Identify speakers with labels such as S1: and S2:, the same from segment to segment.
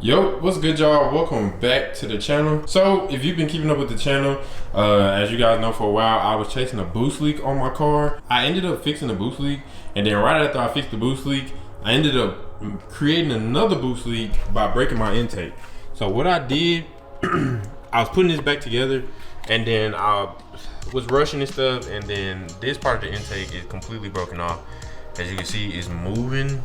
S1: Yo, what's good, y'all? Welcome back to the channel. So if you've been keeping up with the channel, as you guys know, for a while I was chasing a boost leak on my car. I ended up fixing the boost leak, and then right after I fixed the boost leak, I ended up creating another boost leak by breaking my intake. So what I did, I was putting this back together, and then I was rushing and stuff, and then this part of the intake is completely broken off. As you can see, it's moving.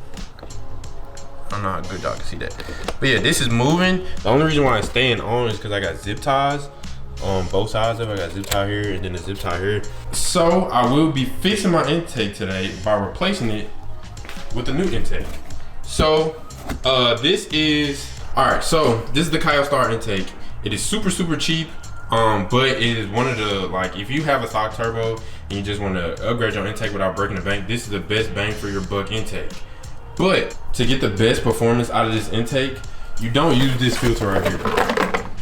S1: I don't know how good y'all can see that. But yeah, this is moving. The only reason why it's staying on is because I got zip ties on both sides of it. I got zip tie here and then a zip tie here. So I will be fixing my intake today by replacing it with a new intake. So this is the Kyle Star intake. It is super cheap. But it is one of the, like, if you have a stock turbo and you just want to upgrade your intake without breaking the bank, this is the best bang for your buck intake. But to get the best performance out of this intake, you don't use this filter right here.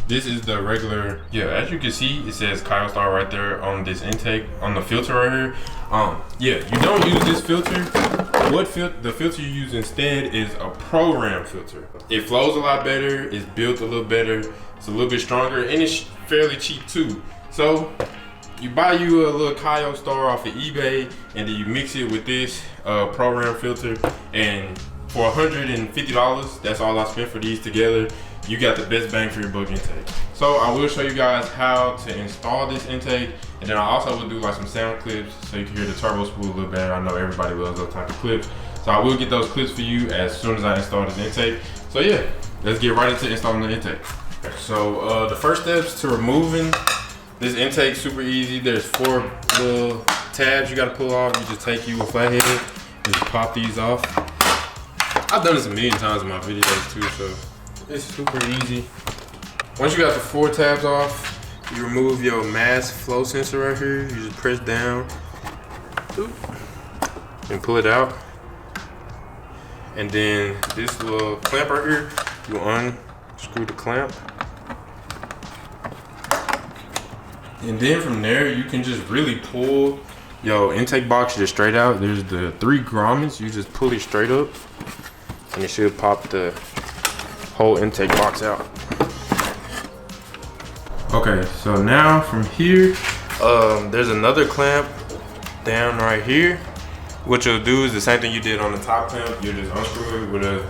S1: This is the regular, as you can see, it says Kyle Star right there on this intake, on the filter right here. You don't use this filter. The filter you use instead is a program filter. It flows a lot better, it's built a little better, it's a little bit stronger, and it's fairly cheap too. So you buy you a little Kyle Star off of eBay, and then you mix it with this program filter, and for $150, that's all I spent for these together. You got the best bang for your buck intake. So I will show you guys how to install this intake, and then I also will do like some sound clips so you can hear the turbo spool a little better. I know everybody loves those type of clips, so I will get those clips for you as soon as I install this intake. So yeah, let's get right into installing the intake. So the first steps to removing this intake, super easy. There's 4 little tabs you gotta pull off. You just take you a flathead and just pop these off. I've done this a million times in my videos too, so it's super easy. Once you got the 4 tabs off, you remove your mass flow sensor right here. You just press down and pull it out. And then this little clamp right here, you unscrew the clamp. And then from there, you can just really pull your intake box just straight out. There's the 3 grommets. You just pull it straight up, and it should pop the whole intake box out. Okay, so now from here, there's another clamp down right here. What you'll do is the same thing you did on the top clamp. You'll just unscrew it with a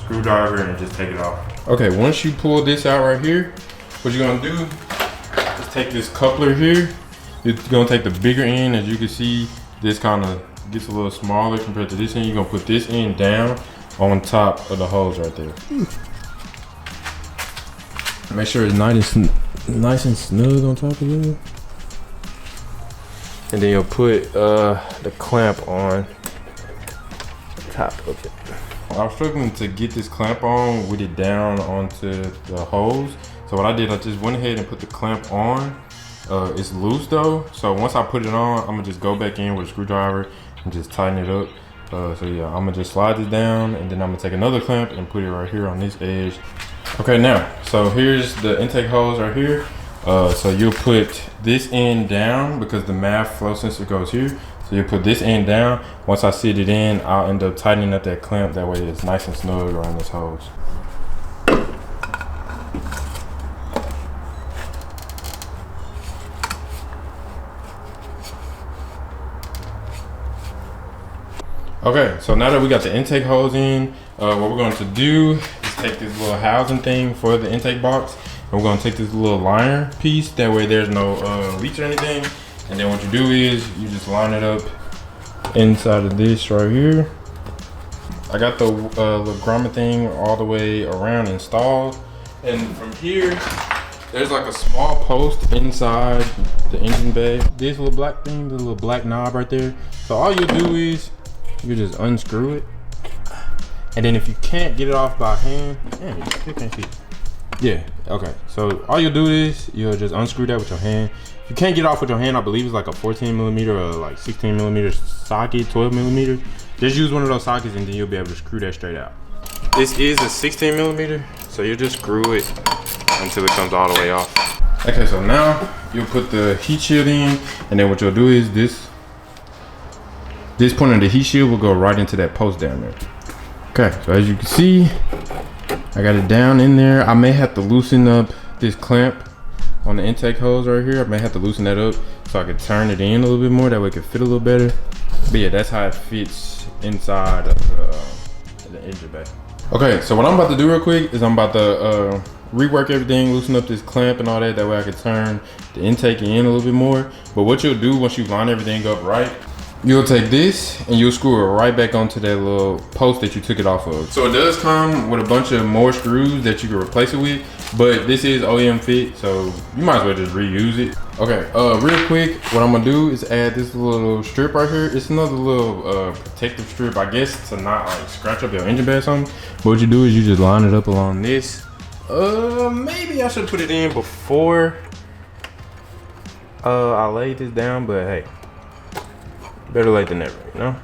S1: screwdriver and just take it off. Okay, once you pull this out right here, what you're gonna do, take this coupler here. It's gonna take the bigger end. As you can see, this kind of gets a little smaller compared to this end. You're gonna put this end down on top of the hose right there. Make sure it's nice and snug on top of it. And then you'll put the clamp on top of it. I was struggling to get this clamp on with it down onto the hose. So what I did, I just went ahead and put the clamp on. It's loose though, so once I put it on, I'm gonna just go back in with a screwdriver and just tighten it up. So yeah, I'm gonna just slide this down, and then I'm gonna take another clamp and put it right here on this edge. Okay, now, so here's the intake hose right here. So you'll put this end down because the MAF flow sensor goes here. So you put this end down. Once I sit it in, I'll end up tightening up that clamp. That way it's nice and snug around this hose. Okay, so now that we got the intake hose in, what we're going to do is take this little housing thing for the intake box, and we're going to take this little liner piece. That way there's no leaks or anything. And then what you do is you just line it up inside of this right here. I got the little grommet thing all the way around installed. And from here, there's like a small post inside the engine bay. This little black thing, the little black knob right there. So all you do is you just unscrew it, and then if you can't get it off by hand, you still can't see. Yeah, okay. So all you'll do is you'll just unscrew that with your hand. If you can't get it off with your hand, I believe it's like a 14mm or like 16mm socket, 12mm. Just use one of those sockets, and then you'll be able to screw that straight out. This is a 16mm, so you just screw it until it comes all the way off. Okay, so now you'll put the heat shield in, and then what you'll do is this point of the heat shield will go right into that post down there. Okay, so as you can see, I got it down in there. I may have to loosen up this clamp on the intake hose right here. I may have to loosen that up so I can turn it in a little bit more. That way it can fit a little better. But yeah, that's how it fits inside of the engine bay. Okay, so what I'm about to do real quick is I'm about to rework everything, loosen up this clamp and all that. That way I can turn the intake in a little bit more. But what you'll do once you line everything up right, you'll take this and you'll screw it right back onto that little post that you took it off of. So it does come with a bunch of more screws that you can replace it with, but this is OEM fit, so you might as well just reuse it. Okay, real quick, what I'm gonna do is add this little strip right here. It's another little protective strip, I guess, to not like scratch up your engine bay or something. But what you do is you just line it up along this. Maybe I should put it in before I lay this down, but hey, better late than never, you know?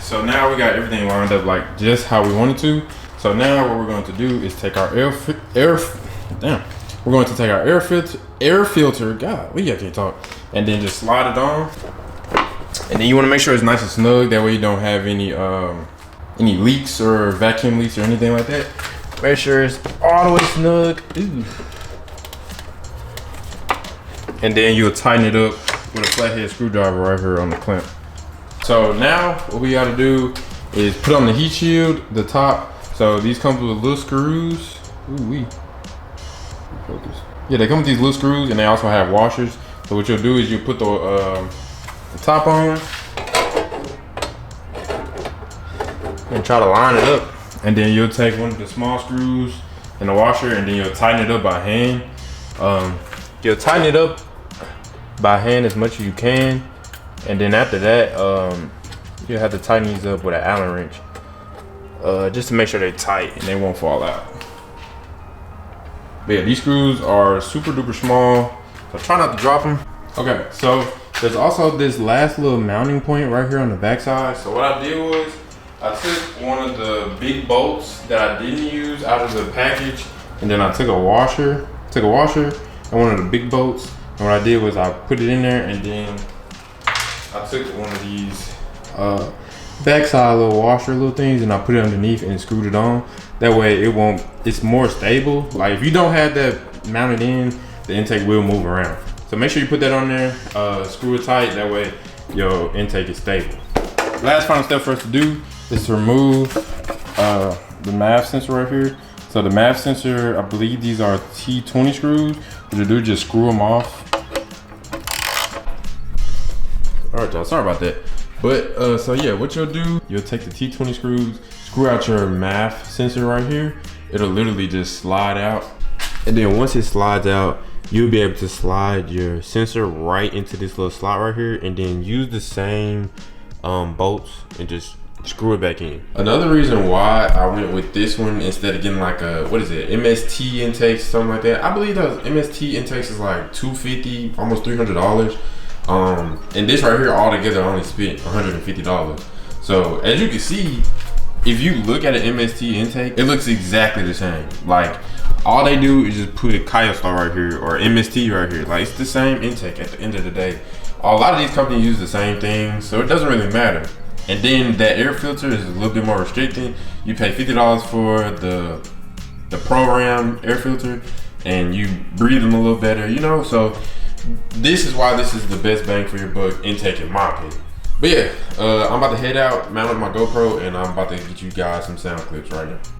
S1: So now we got everything lined up like just how we wanted to. So now what we're going to do is take our air filter, God, I can't talk, and then just slide it on. And then you want to make sure it's nice and snug. That way you don't have any leaks or vacuum leaks or anything like that. Make sure it's all the way snug. Ooh. And then you'll tighten it up with a flathead screwdriver right here on the clamp. So now what we gotta do is put on the heat shield, the top. So these come with little screws. Ooh-wee. Focus. Yeah, they come with these little screws and they also have washers. So what you'll do is you put the top on and try to line it up. And then you'll take one of the small screws and the washer and then you'll tighten it up by hand. You'll tighten it up by hand as much as you can. And then after that, you'll have to tighten these up with an Allen wrench, just to make sure they're tight and they won't fall out. But yeah, these screws are super duper small, so try not to drop them. Okay, so there's also this last little mounting point right here on the back side. So what I did was, I took one of the big bolts that I didn't use out of the package, and then I took a washer and one of the big bolts. And what I did was I put it in there, and then I took one of these backside little washer little things and I put it underneath and screwed it on. That way it's more stable. Like if you don't have that mounted in, the intake will move around. So make sure you put that on there, screw it tight, that way your intake is stable. Last final step for us to do is to remove the MAV sensor right here. So the MAV sensor, I believe these are T20 screws. What you do, just screw them off. All right, y'all, sorry about that. But so yeah, what you'll do, you'll take the T20 screws, screw out your MAV sensor right here. It'll literally just slide out. And then once it slides out, you'll be able to slide your sensor right into this little slot right here and then use the same bolts and just screw it back in. Another reason why I went with this one instead of getting like a, what is it, MST intakes, something like that. I believe those MST intakes is like $250, almost $300. And this right here all together only spent $150. So as you can see, if you look at an MST intake, it looks exactly the same. Like All they do is just put Kyostar right here or MST right here. Like, it's the same intake at the end of the day. A lot of these companies use the same thing, so it doesn't really matter. And then that air filter is a little bit more restricting. You pay $50 for the program air filter, and you breathe them a little better, you know. So this is why this is the best bang for your buck intake in my opinion. But yeah, I'm about to head out, mount up my GoPro, and I'm about to get you guys some sound clips right now.